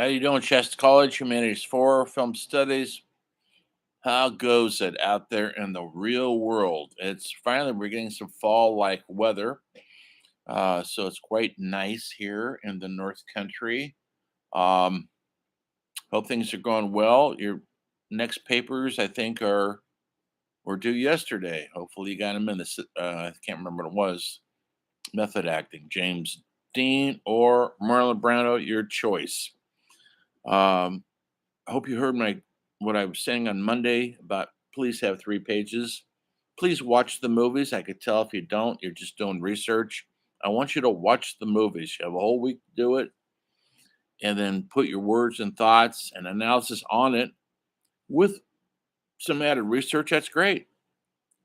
How you doing, Chester College Humanities 4 Film Studies? How goes it out there in the real world? It's finally we're getting some fall-like weather, so it's quite nice here in the North Country. Um, Hope things are going well. Your next papers, I think, are were due yesterday. Hopefully, you got them in the. I can't remember what it was. Method acting, James Dean or Marlon Brando, your choice. Um, I hope you heard my what I was saying on Monday about please have 3 pages. Please watch the movies. I could tell if you don't, you're just doing research. I want you to watch the movies. You have a whole week to do it, and then put your words and thoughts and analysis on it with some added research. That's great.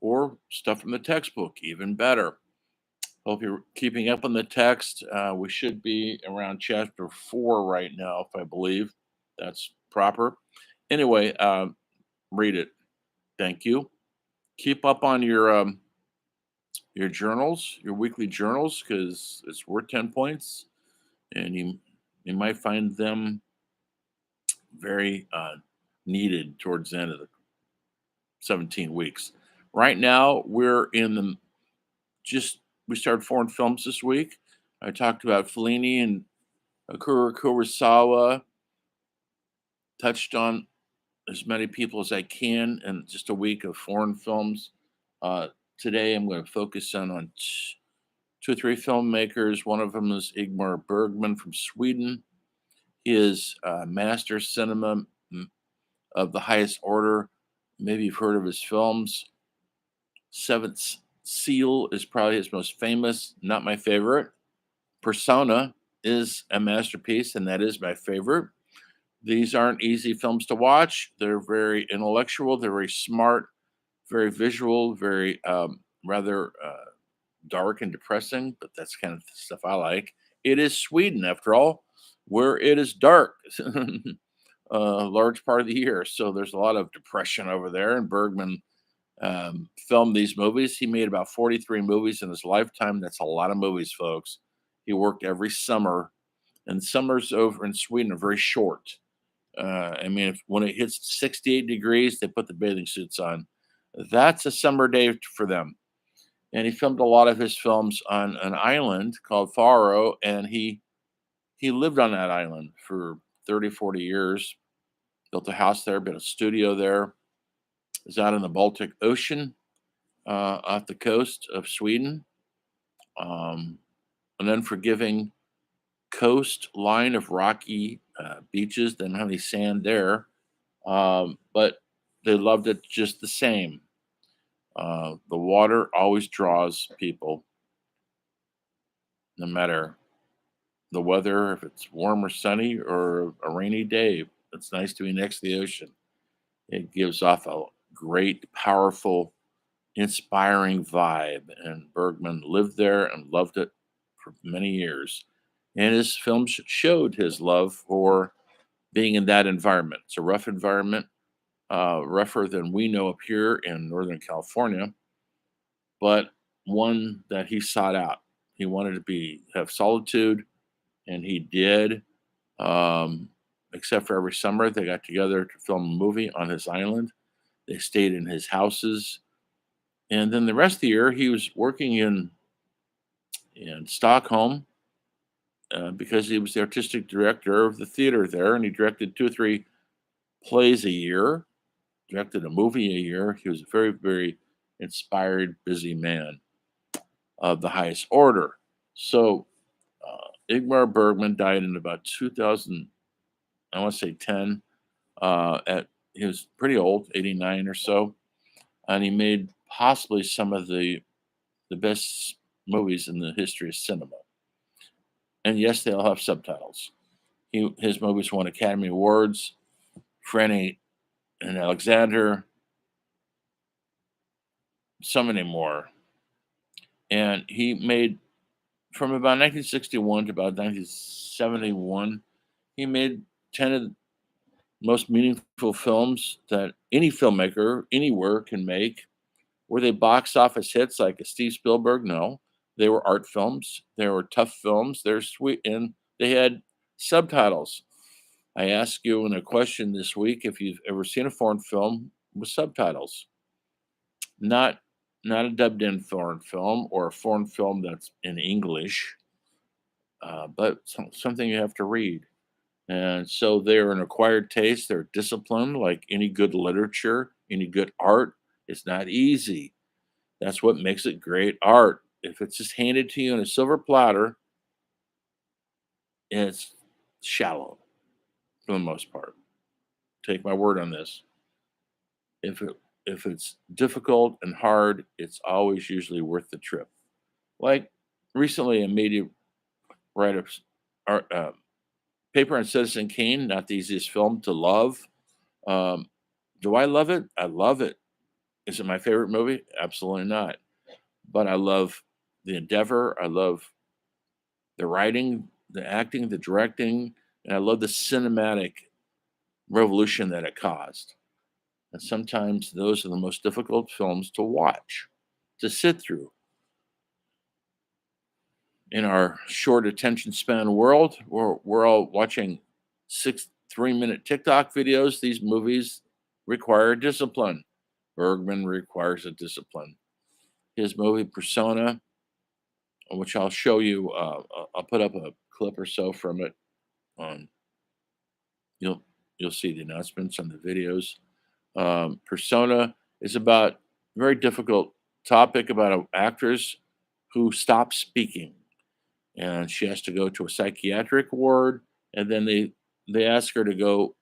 Or stuff from the textbook, even better. Hope you're keeping up on the text. We should be around chapter 4 right now, if I believe that's proper. Anyway, read it. Thank you. Keep up on your journals, your weekly journals, because it's worth 10 points, and you might find them very needed towards the end of the 17 weeks. Right now, we're in the just we started foreign films this week. I talked about Fellini and Akira Kurosawa. Touched on as many people as I can in just a week of foreign films. Uh, Today, I'm going to focus on two or three filmmakers. One of them is Ingmar Bergman from Sweden. He is master cinema of the highest order. Maybe you've heard of his films. Seventh Seal is probably his most famous, not my favorite. Persona is a masterpiece, and that is my favorite. These aren't easy films to watch. They're very intellectual, they're very smart, very visual, very rather dark and depressing, but that's kind of the stuff I like. It is Sweden, after all, where it is dark a large part of the year. So there's a lot of depression over there. And Bergman filmed these movies. He made about 43 movies in his lifetime. That's a lot of movies, folks. He worked every summer, and summers over in Sweden are very short. I mean, when it hits 68 degrees, they put the bathing suits on. That's a summer day for them. And he filmed a lot of his films on an island called Faro, and he lived on that island for 30, 40 years. Built a house there, built a studio there. Is out in the Baltic Ocean, off the coast of Sweden. Um, an unforgiving coastline of rocky beaches, didn't have any sand there, but they loved it just the same. The water always draws people, no matter the weather, if it's warm or sunny or a rainy day. It's nice to be next to the ocean. It gives off a great, powerful, inspiring vibe. And Bergman lived there and loved it for many years. And his films showed his love for being in that environment. It's a rough environment, rougher than we know up here in Northern California, but one that he sought out. He wanted to have solitude, and he did. Um, Except for every summer, they got together to film a movie on his island. They stayed in his houses, and then the rest of the year he was working in Stockholm because he was the artistic director of the theater there, and he directed 2 or 3 plays a year, directed a movie a year. He was a very, very inspired, busy man of the highest order. So Ingmar Bergman died in about 2000, I want to say 10. At He was pretty old, 89 or so, and he made possibly some of the best movies in the history of cinema. And yes, they all have subtitles. His movies won Academy Awards. Franny and Alexander, so many more. And he made from about 1961 to about 1971, he made 10 of the most meaningful films that any filmmaker anywhere can make. Were they box office hits like a Steve Spielberg? No. They were art films. They were tough films. They're sweet, and they had subtitles. I ask you in a question this week if you've ever seen a foreign film with subtitles, not not a dubbed in foreign film or a foreign film that's in English, but something you have to read. And so they're an acquired taste, they're discipline like any good literature, any good art. It's not easy. That's what makes it great art. If it's just handed to you in a silver platter, it's shallow for the most part. Take my word on this. If it if it's difficult and hard, it's always usually worth the trip. Like recently, a media write-ups art, paper on Citizen Kane, not the easiest film to love. Um, do I love it? I love it. Is it my favorite movie? Absolutely not. But I love the endeavor. I love the writing, the acting, the directing, and I love the cinematic revolution that it caused. And sometimes those are the most difficult films to watch, to sit through. In our short attention span world, we're all watching 3-minute TikTok videos. These movies require discipline. Bergman requires a discipline. His movie Persona, which I'll show you, I'll put up a clip or so from it. Um, you'll you'll see the announcements on the videos. Persona is about a very difficult topic about an actress who stops speaking, and she has to go to a psychiatric ward, and then they ask her to go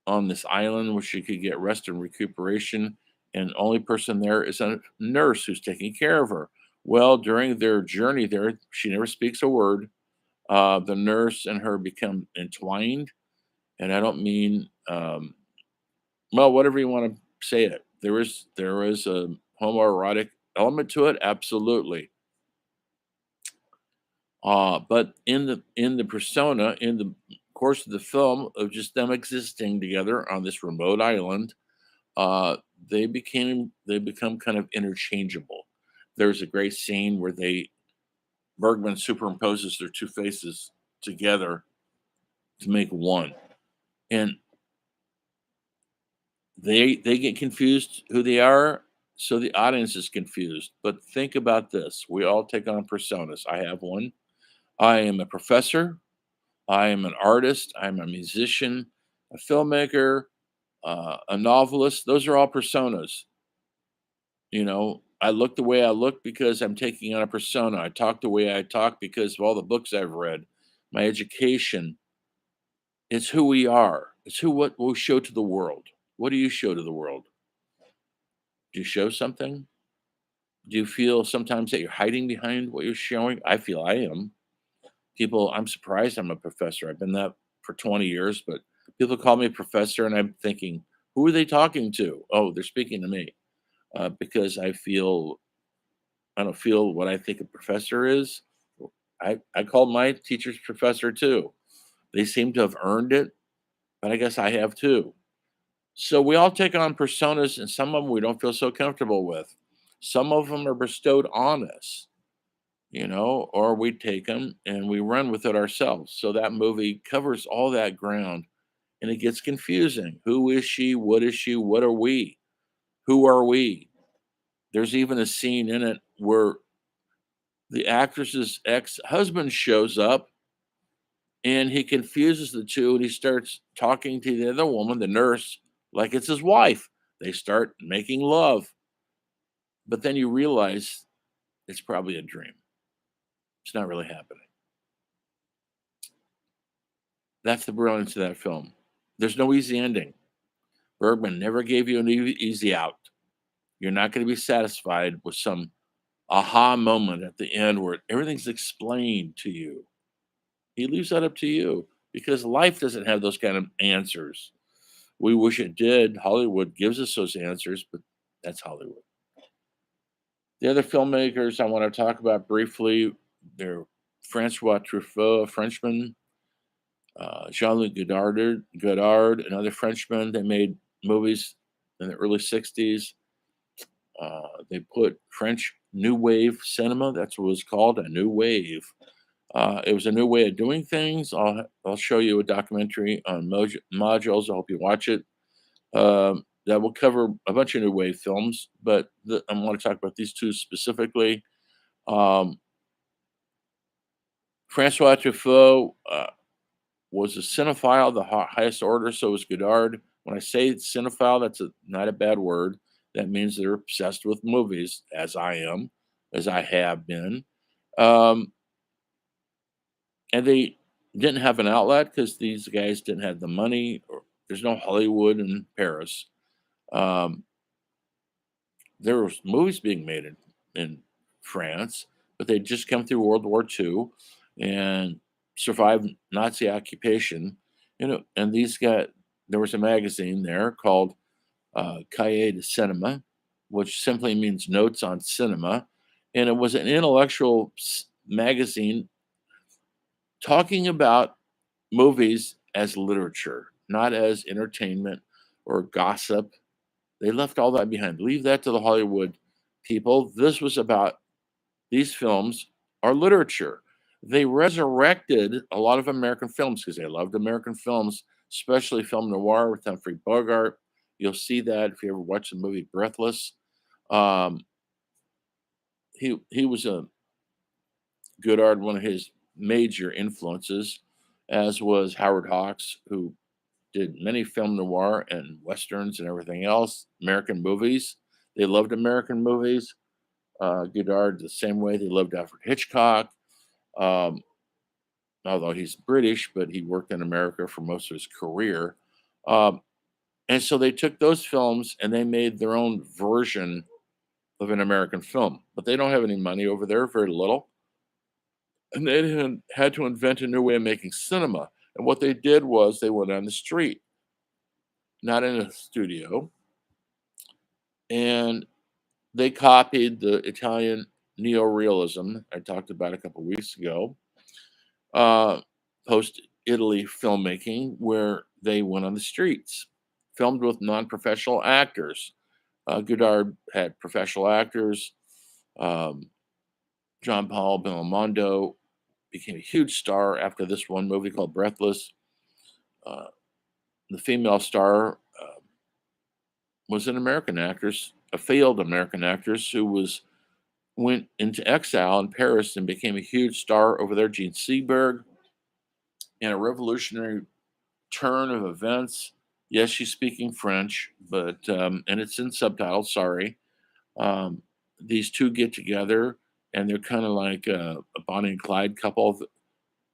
on this island where she could get rest and recuperation, and only person there is a nurse who's taking care of her. Well, during their journey there, she never speaks a word. The nurse and her become entwined, and I don't mean well, whatever you want to say it. There is a homoerotic element to it, absolutely. But in the persona, in the course of the film of just them existing together on this remote island, uh, they become kind of interchangeable. There's a great scene where they Bergman superimposes their two faces together to make one, and they get confused who they are, so the audience is confused. But think about this: we all take on personas. I have one. I am a professor. I am an artist, I'm a musician, a filmmaker, a novelist. Those are all personas. I look the way I look because I'm taking on a persona. I talk the way I talk because of all the books I've read, my education. It's who we are. It's what we show to the world. What do you show to the world? Do you show something? Do you feel sometimes that you're hiding behind what you're showing? I feel I am. I'm surprised I'm a professor. I've been that for 20 years, but people call me professor, and I'm thinking, who are they talking to? Oh, they're speaking to me because I don't feel what I think a professor is. I called my teachers professor too. They seem to have earned it, but I guess I have too. So we all take on personas, and some of them we don't feel so comfortable with. Some of them are bestowed on us, or we take them and we run with it ourselves. So that movie covers all that ground, and it gets confusing. Who is she? What is she? What are we? Who are we? There's even a scene in it where the actress's ex husband shows up and he confuses the two, and he starts talking to the other woman, the nurse, like it's his wife. They start making love, but then you realize it's probably a dream. It's not really happening. That's the brilliance of that film. There's no easy ending. Bergman never gave you an easy out. You're not going to be satisfied with some aha moment at the end where everything's explained to you. He leaves that up to you because life doesn't have those kind of answers. We wish it did. Hollywood gives us those answers, but that's Hollywood. The other filmmakers I want to talk about briefly, they're Francois Truffaut, a Frenchman, Jean-Luc Godard, another Frenchman. They made movies in the early 60s. They put French new wave cinema, that's what it was called, a new wave. It was a new way of doing things. I'll show you a documentary on modules. I hope you watch it. That will cover a bunch of new wave films, but I want to talk about these two specifically. Um, Francois Truffaut was a cinephile of the highest order, so was Godard. When I say cinephile, that's not a bad word. That means they're obsessed with movies, as I am, as I have been. Um, and they didn't have an outlet because these guys didn't have the money. Or, there's no Hollywood in Paris. Um, there was movies being made in France, but they'd just come through World War II and survived Nazi occupation. And these guys, there was a magazine there called Cahiers de Cinema, which simply means notes on cinema. And it was an intellectual magazine talking about movies as literature, not as entertainment or gossip. They left all that behind. Leave that to the Hollywood people. This was about these films are literature. They resurrected a lot of American films because they loved American films, especially film noir with Humphrey Bogart. You'll see that if you ever watch the movie Breathless. Um, he was a Goodard, one of his major influences, as was Howard Hawks, who did many film noir and westerns and everything else. American movies. They loved American movies. Godard the same way. They loved Alfred Hitchcock. Um, Although he's British, but he worked in America for most of his career. Um, and so they took those films and they made their own version of an American film. But they don't have any money over there, very little. And they had to invent a new way of making cinema. And what they did was they went on the street, not in a studio, and they copied the Italian neorealism I talked about a couple weeks ago, uh, post Italy filmmaking, where they went on the streets, filmed with non professional actors. Godard had professional actors. Um, John Paul Belmondo became a huge star after this one movie called Breathless. Uh, the female star was an American actress, a failed American actress who went into exile in Paris and became a huge star over there. Jean Seberg, and a revolutionary turn of events. Yes, she's speaking French, but and it's in subtitles. Sorry. Um, these two get together, and they're kind of like a Bonnie and Clyde couple.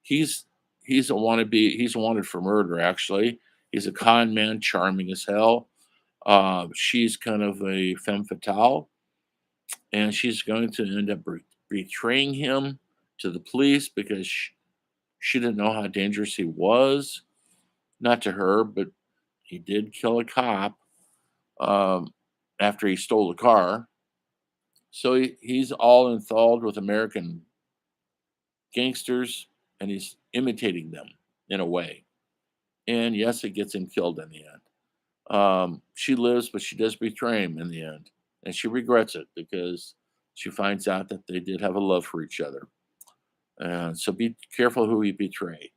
He's he's a wannabe. He's wanted for murder. Actually, he's a con man, charming as hell. She's kind of a femme fatale, and she's going to end up betraying him to the police because she didn't know how dangerous he was. Not to her, but he did kill a cop um, after he stole the car. So he's all enthralled with American gangsters and he's imitating them in a way. And yes, it gets him killed in the end. She lives, but she does betray him in the end. And she regrets it because she finds out that they did have a love for each other. And so be careful who you betray.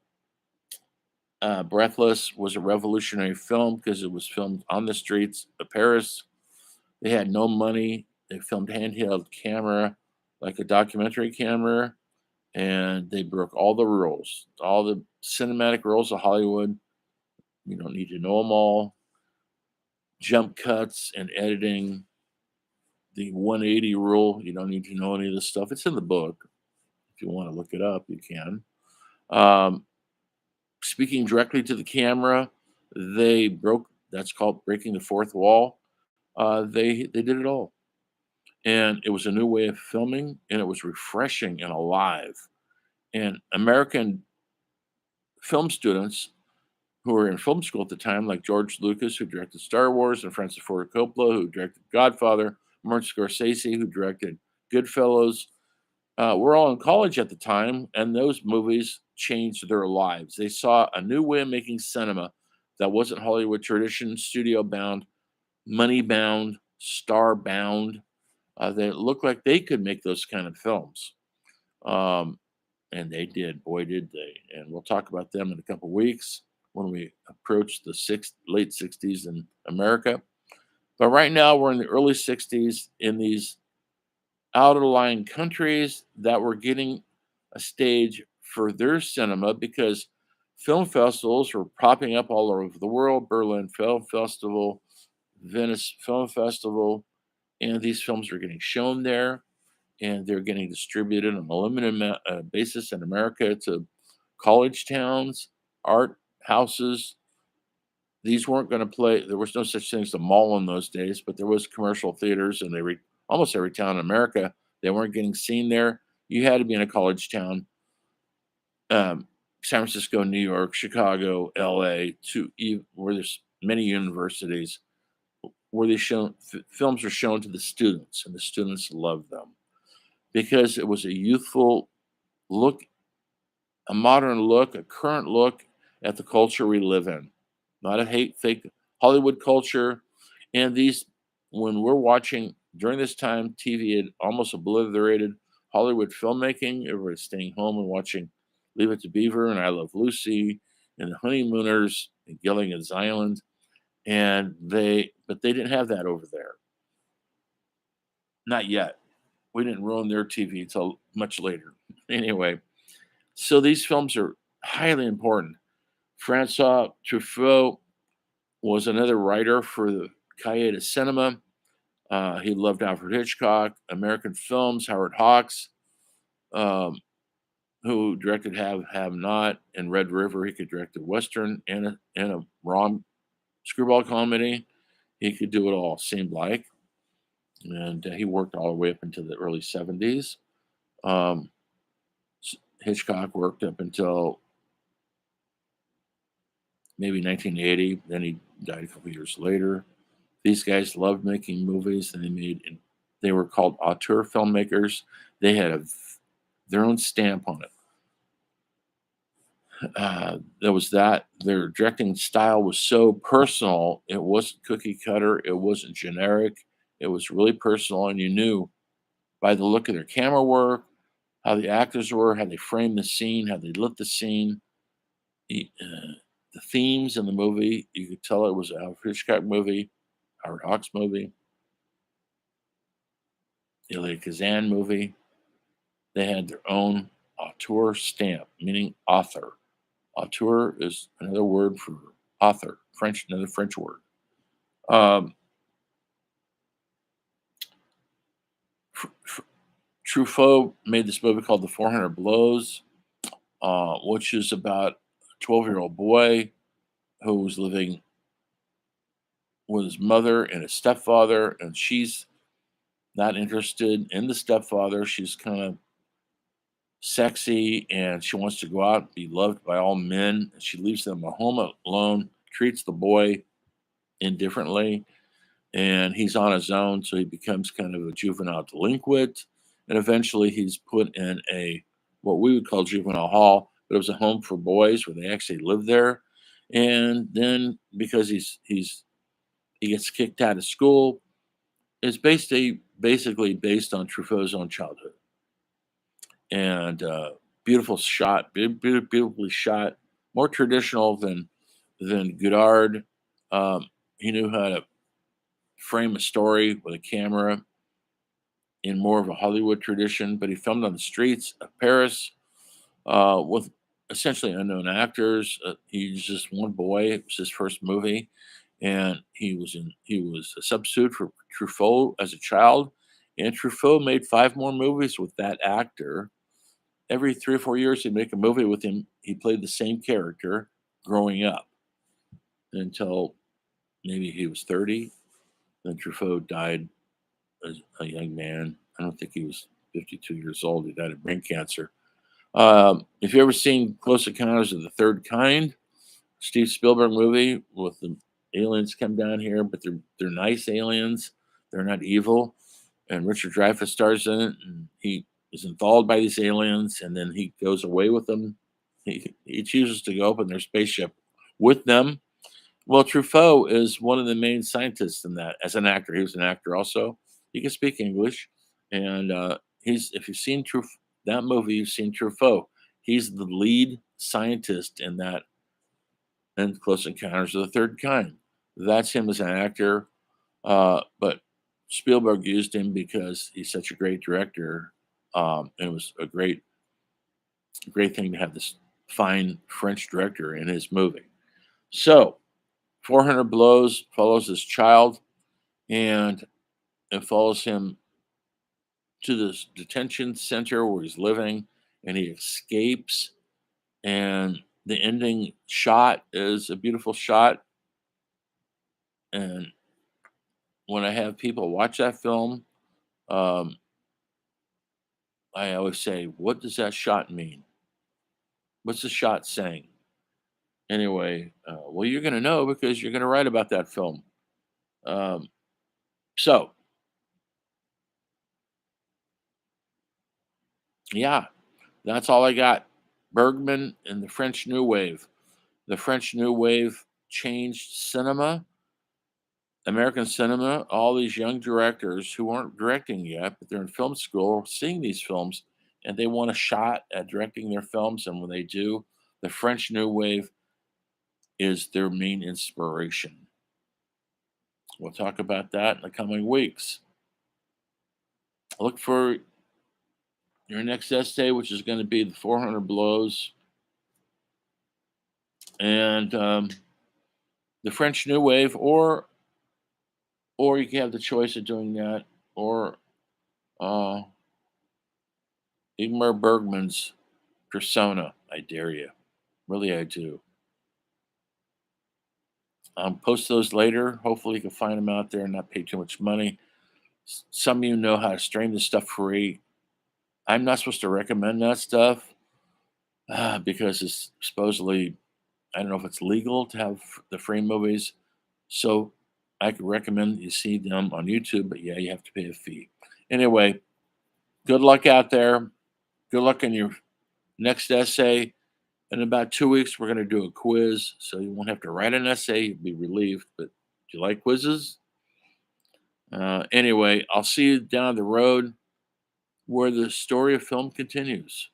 Breathless was a revolutionary film because it was filmed on the streets of Paris. They had no money. They filmed handheld camera, like a documentary camera, and they broke all the rules, all the cinematic rules of Hollywood. You don't need to know them all. Jump cuts and editing, the 180 rule. You don't need to know any of this stuff. It's in the book. If you want to look it up, you can. Um, Speaking directly to the camera, they broke. That's called breaking the fourth wall. They did it all, and it was a new way of filming, and it was refreshing and alive. And American film students who were in film school at the time, like George Lucas, who directed Star Wars, and Francis Ford Coppola, who directed Godfather, Martin Scorsese, who directed Goodfellas, were all in college at the time, and those movies changed their lives. They saw a new way of making cinema that wasn't Hollywood tradition, studio bound, money bound, star bound. They looked like they could make those kind of films. Um, and they did. Boy, did they! And we'll talk about them in a couple weeks when we approach the late '60s in America. But right now, we're in the early '60s in these out of line countries that were getting a stage for their cinema because film festivals were popping up all over the world. Berlin Film Festival, Venice Film Festival, and these films are getting shown there, and they're getting distributed on a limited basis in America to college towns, art houses. These weren't going to play. There was no such thing as a mall in those days, but there was commercial theaters, and almost every town in America. They weren't getting seen there. You had to be in a college town, um, San Francisco, New York, Chicago, L.A., where there's many universities where films are shown to the students, and the students love them because it was a youthful look, a modern look, a current look at the culture we live in, not a hate fake Hollywood culture. And these, when we're watching during this time, TV had almost obliterated Hollywood filmmaking. Everybody's staying home and watching Leave It to Beaver and I Love Lucy and The Honeymooners and Gilligan's Island. But they didn't have that over there. Not yet. We didn't ruin their TV until much later. Anyway, so these films are highly important. Francois Truffaut was another writer for the Cahiers de Cinema. He loved Alfred Hitchcock, American films, Howard Hawks, um, who directed Have Not, and Red River. He could direct a Western and a rom screwball comedy. He could do it all, seemed like. And he worked all the way up into the early 70s. Um, Hitchcock worked up until maybe 1980. Then he died a couple years later. These guys loved making movies, and they were called auteur filmmakers. They had their own stamp on it. There was that. Their directing style was so personal. It wasn't cookie cutter. It wasn't generic. It was really personal, and you knew by the look of their camera work, how the actors were, how they framed the scene, how they lit the scene, the themes in the movie. You could tell it was a Alfred Hitchcock movie, Howard Hawks movie, Elia Kazan movie. They had their own auteur stamp, meaning author. Auteur is another word for author, another French word. Um, Truffaut made this movie called The 400 Blows, which is about a 12-year-old boy who was living with his mother and his stepfather, and she's not interested in the stepfather. She's kind of sexy and she wants to go out and be loved by all men. She leaves them at home alone, treats the boy indifferently, and he's on his own. So he becomes kind of a juvenile delinquent. And eventually he's put in what we would call juvenile hall, but it was a home for boys where they actually lived there. And then because he gets kicked out of school, it's basically based on Truffaut's own childhood. And beautifully shot, more traditional than Godard. He knew how to frame a story with a camera in more of a Hollywood tradition, but he filmed on the streets of Paris with essentially unknown actors. He was just one boy. It was his first movie, and he was a substitute for Truffaut as a child. And Truffaut made 5 more movies with that actor. Every 3 or 4 years, he'd make a movie with him. He played the same character growing up until maybe he was 30. Then Truffaut died as a young man. I don't think he was 52 years old. He died of brain cancer. If you ever seen Close Encounters of the Third Kind, Steve Spielberg movie with the aliens come down here, but they're nice aliens. They're not evil. And Richard Dreyfuss stars in it, and he is enthralled by these aliens, and then he goes away with them. He chooses to go up in their spaceship with them. Well, Truffaut is one of the main scientists in that. As an actor, he was an actor also. He can speak English, and he's if you've seen that movie, you've seen Truffaut. He's the lead scientist in that in Close Encounters of the Third Kind. That's him as an actor. But Spielberg used him because he's such a great director. And it was a great thing to have this fine French director in his movie. So, 400 Blows follows this child, and it follows him to this detention center where he's living, and he escapes. And the ending shot is a beautiful shot. And when I have people watch that film, um, I always say, "What does that shot mean? What's the shot saying?" Anyway, well, you're going to know because you're going to write about that film. Um, so, yeah, that's all I got. Bergman and the French New Wave. The French New Wave changed cinema, American cinema. All these young directors who aren't directing yet, but they're in film school, seeing these films, and they want a shot at directing their films. And when they do, the French New Wave is their main inspiration. We'll talk about that in the coming weeks. Look for your next essay, which is going to be the 400 blows and the French New Wave, or you can have the choice of doing that, or uh, Ingmar Bergman's Persona. I dare you, really, I do. Post those later. Hopefully, you can find them out there and not pay too much money. Some of you know how to stream this stuff free. I'm not supposed to recommend that stuff because it's supposedly, I don't know if it's legal to have the free movies. So I could recommend you see them on YouTube, but yeah, you have to pay a fee. Anyway, good luck out there. Good luck in your next essay. In about 2 weeks, we're going to do a quiz. So you won't have to write an essay. You'll be relieved. But do you like quizzes? Anyway, I'll see you down the road where the story of film continues.